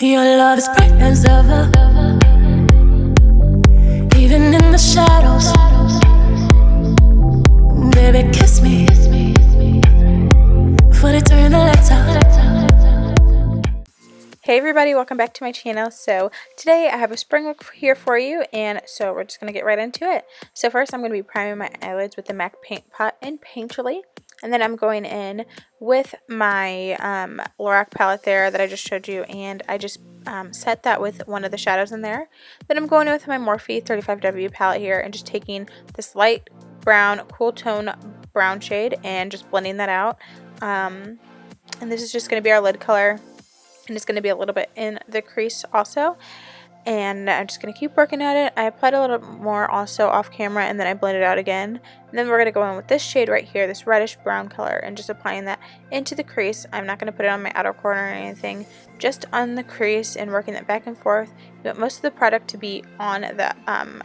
Your love is bright and silver, even in the shadows. Baby, kiss me before they turn the lights out. Hey everybody, welcome back to my channel. So today I have a spring look here for you, and so we're just going to get right into it. So first I'm going to be priming my eyelids with the MAC Paint Pot in Painterly, and then I'm going in with my Lorac palette there that I just showed you, and I just set that with one of the shadows in there. Then I'm going in with my Morphe 35W palette here and just taking this light brown, cool tone brown shade and just blending that out. And this is just going to be our lid color. And it's going to be a little bit in the crease also, and I'm just going to keep working at it. I applied a little more also off camera, and then I blended out again, and then we're going to go in with this shade right here, this reddish brown color, and just applying that into the crease. I'm not going to put it on my outer corner or anything, just on the crease and working that back and forth. You want most of the product to be on the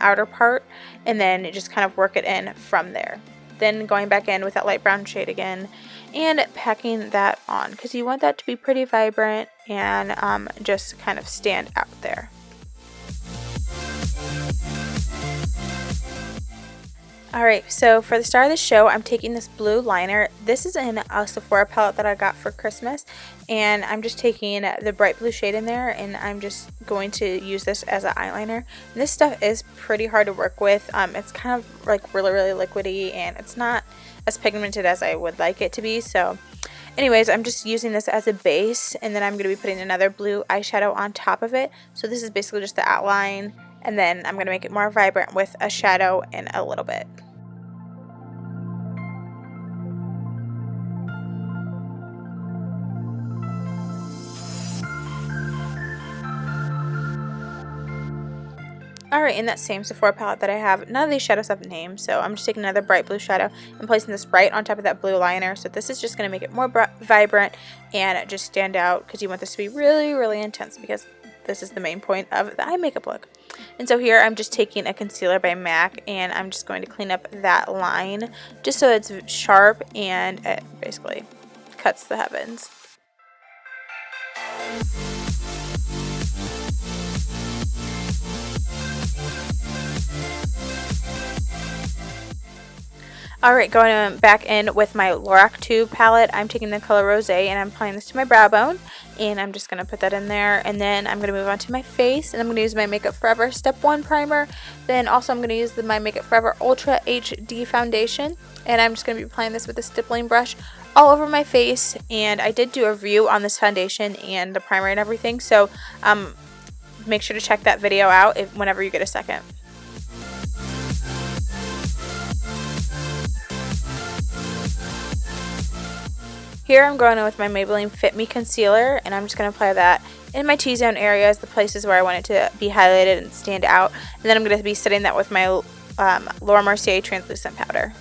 outer part, and then just kind of work it in from there. Then going back in with that light brown shade again and packing that on, because you want that to be pretty vibrant and just kind of stand out there. Alright, so for the start of the show, I'm taking this blue liner. This is in a Sephora palette that I got for Christmas, and I'm just taking the bright blue shade in there, and I'm just going to use this as an eyeliner. And this stuff is pretty hard to work with. It's kind of like really liquidy, and it's not as pigmented as I would like it to be. So anyways, I'm just using this as a base, and then I'm going to be putting another blue eyeshadow on top of it. So this is basically just the outline, and then I'm going to make it more vibrant with a shadow in a little bit. Alright, in that same Sephora palette that I have, none of these shadows have names, so I'm just taking another bright blue shadow and placing this right on top of that blue liner. So this is just going to make it more vibrant and just stand out, because you want this to be really intense, because this is the main point of the eye makeup look. And so here I'm just taking a concealer by MAC, and I'm just going to clean up that line just so it's sharp and it basically cuts the heavens. Alright, going back in with my Lorac 2 palette, I'm taking the color Rosé and I'm applying this to my brow bone, and I'm just going to put that in there, and then I'm going to move on to my face, and I'm going to use my Makeup Forever Step 1 primer. Then also I'm going to use my Makeup Forever Ultra HD foundation, and I'm just going to be applying this with a stippling brush all over my face. And I did do a review on this foundation and the primer and everything, so make sure to check that video out whenever you get a second. Here I'm going in with my Maybelline Fit Me Concealer, and I'm just going to apply that in my T-zone areas, the places where I want it to be highlighted and stand out. And then I'm going to be setting that with my Laura Mercier Translucent Powder.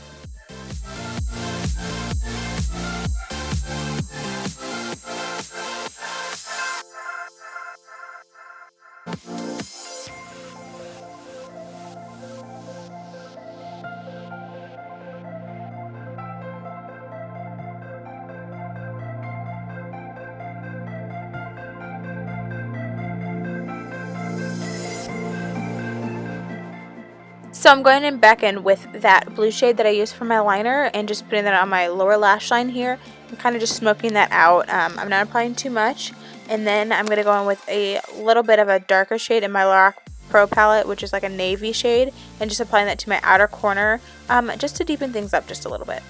So I'm going in back in with that blue shade that I used for my liner and just putting that on my lower lash line here and kind of just smoking that out. I'm not applying too much. And then I'm going to go in with a little bit of a darker shade in my Lorac Pro palette, which is like a navy shade, and just applying that to my outer corner just to deepen things up just a little bit.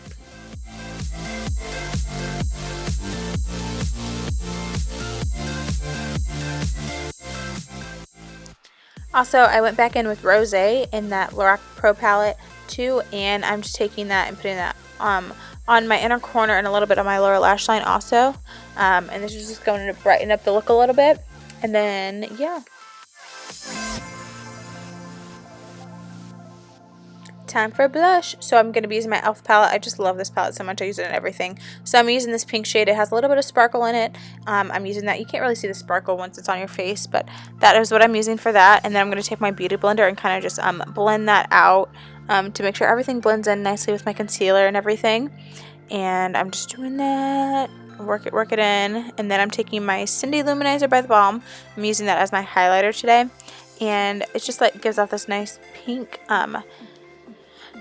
Also, I went back in with Rosé in that Lorac Pro palette too, and I'm just taking that and putting that on my inner corner and a little bit on my lower lash line also. And this is just going to brighten up the look a little bit. And then, yeah. Time for blush. So I'm going to be using my e.l.f. palette. I just love this palette so much. I use it in everything. So I'm using this pink shade. It has a little bit of sparkle in it. I'm using that. You can't really see the sparkle once it's on your face, but that is what I'm using for that. And then I'm going to take my beauty blender and kind of just blend that out to make sure everything blends in nicely with my concealer and everything. And I'm just doing that work it in, and then I'm taking my Cindy Luminizer by the Balm. I'm using that as my highlighter today, and it's just like gives off this nice pink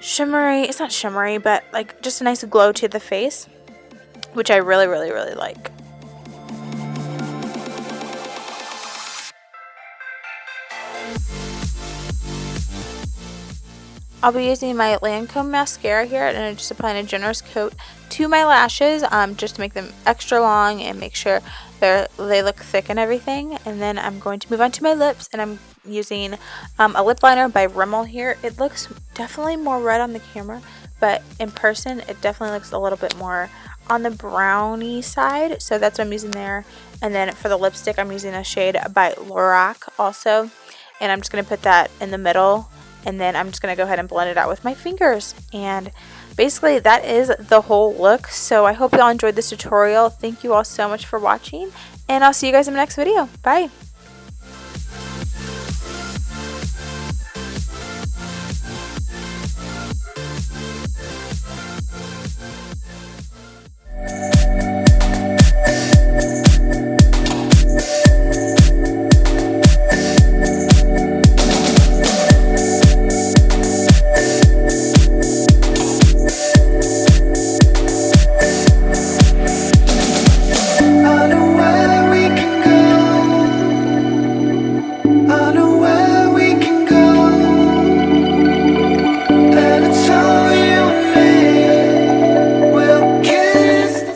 shimmery, it's not shimmery, but like just a nice glow to the face, which I really like. I'll be using my Lancome mascara here, and I'm just applying a generous coat to my lashes, just to make them extra long and make sure they look thick and everything. And then I'm going to move on to my lips, and I'm using a lip liner by Rimmel here. It looks definitely more red on the camera, but in person it definitely looks a little bit more on the brownie side, so that's what I'm using there. And then for the lipstick, I'm using a shade by Lorac also, and I'm just going to put that in the middle, and then I'm just going to go ahead and blend it out with my fingers. And basically that is the whole look. So I hope you all enjoyed this tutorial. Thank you all so much for watching, and I'll see you guys in my next video. Bye!